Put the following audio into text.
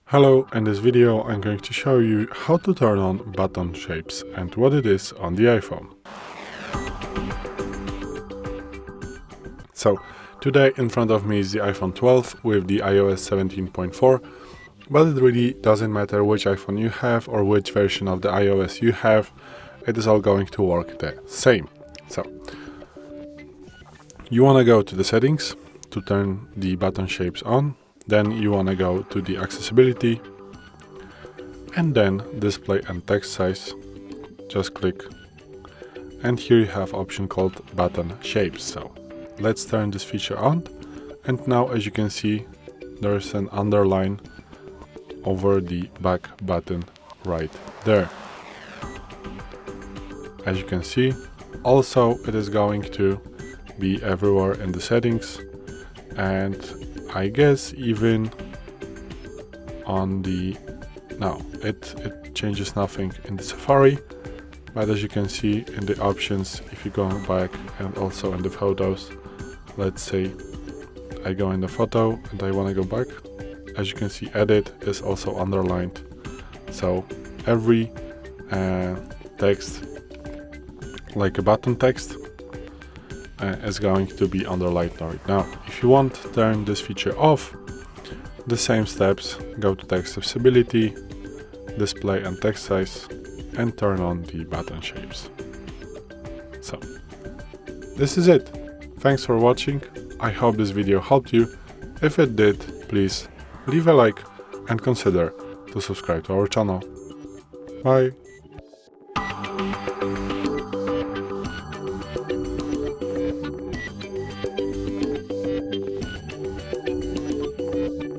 Hello, in this video I'm going to show you how to turn on button shapes and what it is on the iPhone. So today in front of me is the iPhone 12 with the iOS 17.4, but it really doesn't matter which iPhone you have or which version of the iOS you have, it is all going to work the same. So you want to go to the settings to turn the button shapes on. Then you want to go to the accessibility and then display and text size. Just click, and here you have option called button shapes. So let's turn this feature on, and now as you can see there's an underline over the back button right there. As you can see, also it is going to be everywhere in the settings, and I guess even on the, no, it changes nothing in the Safari, but as you can see in the options, if you go back and also in the photos, let's say I go in the photo and I want to go back, as you can see edit is also underlined, so every text like a button text is going to be underlined right now. If you want to turn this feature off, the same steps, go to text accessibility, display and text size, and turn on the button shapes. So this is it. Thanks for watching. I hope this video helped you. If it did, please leave a like and consider to subscribe to our channel. Bye.